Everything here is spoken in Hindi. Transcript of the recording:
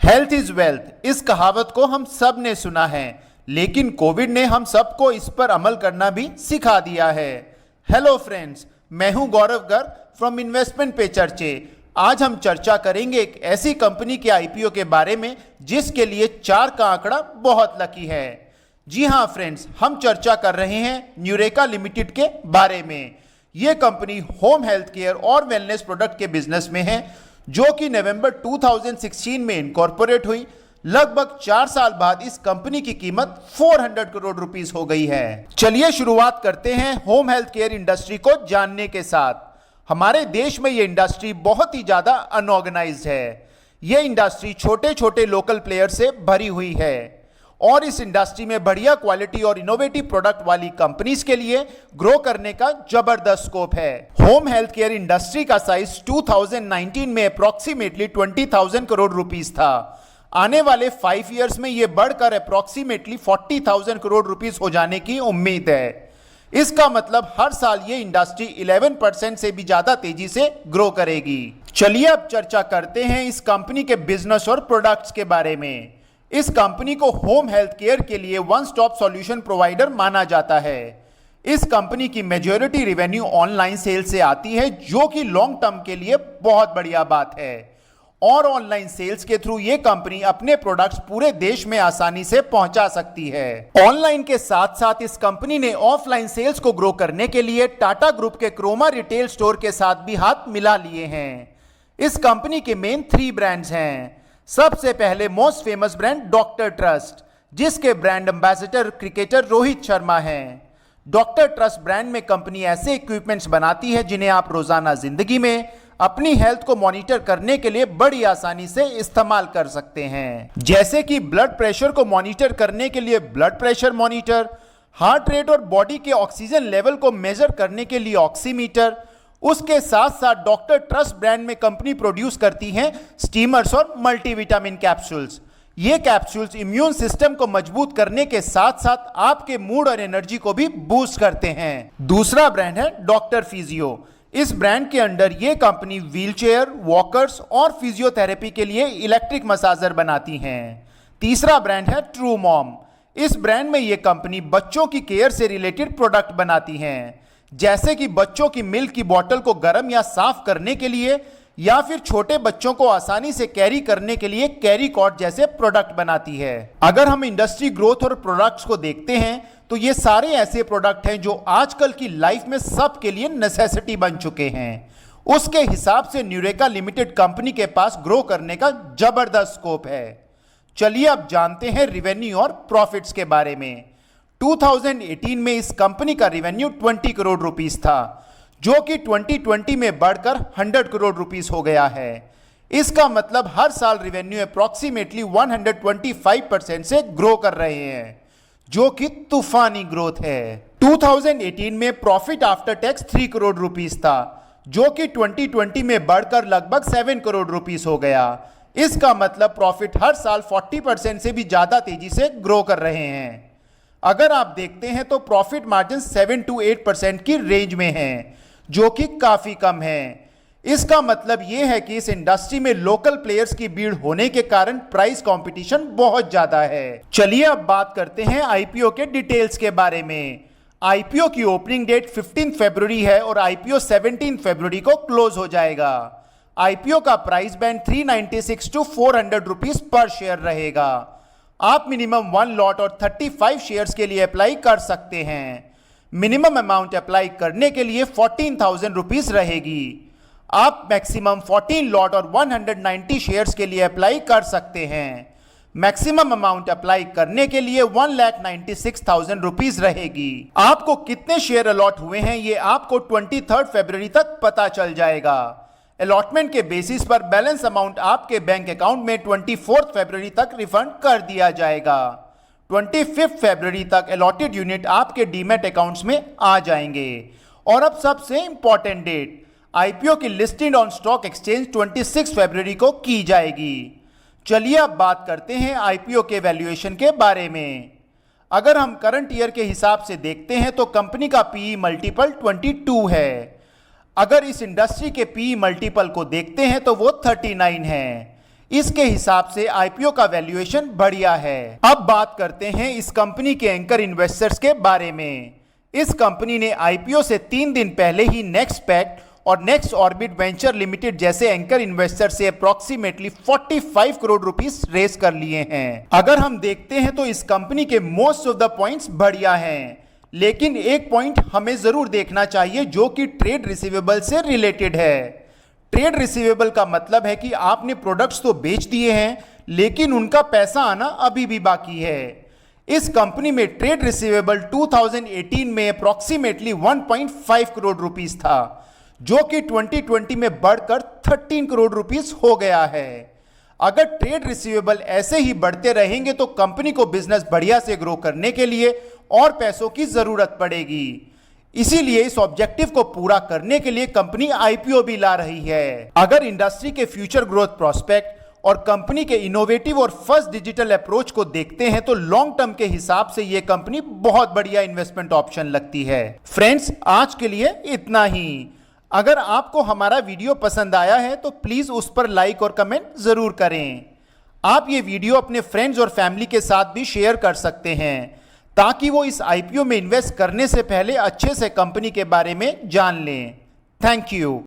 हेल्थ इज वेल्थ, इस कहावत को हम सब ने सुना है, लेकिन कोविड ने हम सबको इस पर अमल करना भी सिखा दिया है। हेलो फ्रेंड्स, मैं हूं गौरव गर्ग फ्रॉम इन्वेस्टमेंट पे चर्चे। आज हम चर्चा करेंगे एक ऐसी कंपनी के आईपीओ के बारे में जिसके लिए 4 का आंकड़ा बहुत लकी है। जी हां फ्रेंड्स, हम चर्चा कर रहे हैं न्यूरेका लिमिटेड के बारे में। यह कंपनी होम हेल्थ केयर और वेलनेस प्रोडक्ट के बिजनेस में है, जो कि नवंबर 2016 में इनकॉर्पोरेट हुई। लगभग 4 साल बाद इस कंपनी की कीमत 400 करोड़ रुपीस हो गई है। चलिए शुरुआत करते हैं होम हेल्थ केयर इंडस्ट्री को जानने के साथ। हमारे देश में ये इंडस्ट्री बहुत ही ज्यादा अनऑर्गेनाइज्ड है। ये इंडस्ट्री छोटे छोटे लोकल प्लेयर से भरी हुई है और इस इंडस्ट्री में बढ़िया क्वालिटी और इनोवेटिव प्रोडक्ट वाली कंपनीज के लिए ग्रो करने का जबरदस्त स्कोप है। होम हेल्थ केयर इंडस्ट्री का साइज 2019 में अप्रोक्सीमेटली 20,000 करोड़ रुपीस था। आने वाले 5 इयर्स में यह बढ़कर अप्रोक्सीमेटली 40,000 करोड़ रुपीस हो जाने की उम्मीद है। इसका मतलब हर साल ये इंडस्ट्री 11% से भी ज्यादा तेजी से ग्रो करेगी। चलिए अब चर्चा करते हैं इस कंपनी के बिजनेस और प्रोडक्ट्स के बारे में। इस कंपनी को होम हेल्थ केयर के लिए वन स्टॉप सॉल्यूशन प्रोवाइडर माना जाता है। इस कंपनी की मेजॉरिटी रेवेन्यू ऑनलाइन सेल से आती है, जो कि लॉन्ग टर्म के लिए बहुत बढ़िया बात है। और ऑनलाइन सेल्स के थ्रू ये कंपनी अपने प्रोडक्ट्स पूरे देश में आसानी से पहुंचा सकती है। ऑनलाइन के साथ साथ इस कंपनी ने ऑफलाइन सेल्स को ग्रो करने के लिए टाटा ग्रुप के क्रोमा रिटेल स्टोर के साथ भी हाथ मिला लिए हैं। इस कंपनी के मेन 3 ब्रांड्स हैं। सबसे पहले most famous brand Doctor Trust, जिसके brand ambassador cricketer Rohit Sharma हैं। डॉक्टर ट्रस्ट ब्रांड में कंपनी ऐसे इक्विपमेंट्स बनाती है जिन्हें आप रोजाना जिंदगी में अपनी हेल्थ को मॉनिटर करने के लिए बड़ी आसानी से इस्तेमाल कर सकते हैं, जैसे कि ब्लड प्रेशर को मॉनिटर करने के लिए blood pressure monitor, heart rate और बॉडी के ऑक्सीजन लेवल को मेजर करने के लिए ऑक्सीमीटर। उसके साथ साथ डॉक्टर ट्रस्ट ब्रांड में कंपनी प्रोड्यूस करती हैं स्टीमर्स और मल्टीविटामिन कैप्सूल्स। ये कैप्सूल्स इम्यून सिस्टम को मजबूत करने के साथ साथ आपके मूड और एनर्जी को भी बूस्ट करते हैं। दूसरा ब्रांड है डॉक्टर फिजियो। इस ब्रांड के अंडर ये कंपनी व्हीलचेयर, वॉकर्स और फिजियोथेरेपी के लिए इलेक्ट्रिक मसाजर बनाती हैं। तीसरा ब्रांड है ट्रू मॉम। इस ब्रांड में ये कंपनी बच्चों की केयर से रिलेटेड प्रोडक्ट बनाती हैं, जैसे कि बच्चों की मिल्क की बोतल को गर्म या साफ करने के लिए, या फिर छोटे बच्चों को आसानी से कैरी करने के लिए कैरी कॉट जैसे प्रोडक्ट बनाती है। अगर हम इंडस्ट्री ग्रोथ और प्रोडक्ट्स को देखते हैं तो ये सारे ऐसे प्रोडक्ट हैं जो आजकल की लाइफ में सबके लिए नेसेसिटी बन चुके हैं। उसके हिसाब से न्यूरेका लिमिटेड कंपनी के पास ग्रो करने का जबरदस्त स्कोप है। चलिए अब जानते हैं रेवेन्यू और प्रॉफिट्स के बारे में। 2018 में इस कंपनी का रेवेन्यू 20 करोड़ रुपीस था, जो कि 2020 में बढ़कर 100 करोड़ रुपीस हो गया है। इसका मतलब हर साल रेवेन्यू अप्रोक्सीमेटली 125% से ग्रो कर रहे हैं, जो कि तूफानी ग्रोथ है। 2018 में profit after tax 3 crore rupees था, जो कि 2020 में बढ़कर लगभग 7 करोड़ रुपीस हो गया। इसका मतलब प्रॉफिट हर साल 40% से भी ज्यादा तेजी से ग्रो कर रहे हैं। अगर आप देखते हैं तो प्रॉफिट मार्जिन 7 to 8% की रेंज में है, जो कि काफी कम है। इसका मतलब यह है कि इस इंडस्ट्री में लोकल प्लेयर्स की भीड़ होने के कारण प्राइस कंपटीशन बहुत ज्यादा है। चलिए अब बात करते हैं आईपीओ के डिटेल्स के बारे में। आईपीओ की ओपनिंग डेट 15 फरवरी है और आईपीओ 17 फरवरी को क्लोज हो जाएगा। आईपीओ का प्राइस बैंड 396 to 400 रुपीस पर शेयर रहेगा। आप मिनिमम 1 लॉट और 35 शेयर्स के लिए अप्लाई कर सकते हैं। मिनिमम अमाउंट अप्लाई करने के लिए 14,000 रुपीस रहेगी। आप मैक्सिमम 14 लॉट और 190 शेयर्स के लिए अप्लाई कर सकते हैं। मैक्सिमम अमाउंट अप्लाई करने के लिए 1,96,000 रुपीस रहेगी। आपको कितने शेयर अलॉट हुए हैं ये आपको 23 फरवरी तक पता चल जाएगा। अलॉटमेंट के बेसिस पर बैलेंस अमाउंट आपके बैंक अकाउंट में 24 फरवरी तक रिफंड कर दिया जाएगा। 25 फरवरी तक अलॉटेड यूनिट आपके डीमैट अकाउंट्स में आ जाएंगे। और अब सबसे इंपॉर्टेंट डेट, आईपीओ की लिस्टिंग ऑन स्टॉक एक्सचेंज 26 फरवरी को की जाएगी। चलिए अब बात करते हैं आईपीओ के वैल्यूएशन के बारे में। अगर हम करंट ईयर के हिसाब से देखते हैं तो कंपनी का पीई मल्टीपल 22 है। अगर इस इंडस्ट्री के पीई मल्टीपल को देखते हैं तो वो 39 है। इसके हिसाब से आईपीओ का वैल्यूएशन बढ़िया है। अब बात करते हैं इस कंपनी के एंकर इन्वेस्टर्स के बारे में। इस कंपनी ने आईपीओ से 3 दिन पहले ही नेक्स्ट पैक्ट और नेक्स्ट ऑर्बिट वेंचर लिमिटेड जैसे एंकर इन्वेस्टर से अप्रोक्सीमेटली 45 करोड़ रुपीस रेज कर लिए हैं। अगर हम देखते हैं तो इस कंपनी के मोस्ट ऑफ द पॉइंट्स बढ़िया हैं, लेकिन एक पॉइंट हमें जरूर देखना चाहिए जो कि ट्रेड रिसीवेबल से रिलेटेड है। ट्रेड रिसीवेबल का मतलब है कि आपने प्रोडक्ट्स तो बेच दिए हैं लेकिन उनका पैसा आना अभी भी बाकी है। इस कंपनी में ट्रेड रिसीवेबल 2018 में अप्रोक्सीमेटली 1.5 करोड़ रुपीस था, जो कि 2020 में बढ़कर 13 करोड़ रुपीस हो गया है। अगर ट्रेड रिसीवेबल ऐसे ही बढ़ते रहेंगे तो कंपनी को बिजनेस बढ़िया से ग्रो करने के लिए और पैसों की जरूरत पड़ेगी। इसीलिए इस ऑब्जेक्टिव को पूरा करने के लिए कंपनी आईपीओ भी ला रही है। अगर इंडस्ट्री के फ्यूचर ग्रोथ प्रोस्पेक्ट और कंपनी के इनोवेटिव और फर्स्ट डिजिटल अप्रोच को देखते हैं तो लॉन्ग टर्म के हिसाब से यह कंपनी बहुत बढ़िया इन्वेस्टमेंट ऑप्शन लगती है। फ्रेंड्स, आज के लिए इतना ही। अगर आपको हमारा वीडियो पसंद आया है तो प्लीज उस पर लाइक और कमेंट जरूर करें। आप ये वीडियो अपने फ्रेंड्स और फैमिली के साथ भी शेयर कर सकते हैं ताकि वो इस आईपीओ में इन्वेस्ट करने से पहले अच्छे से कंपनी के बारे में जान लें। Thank you.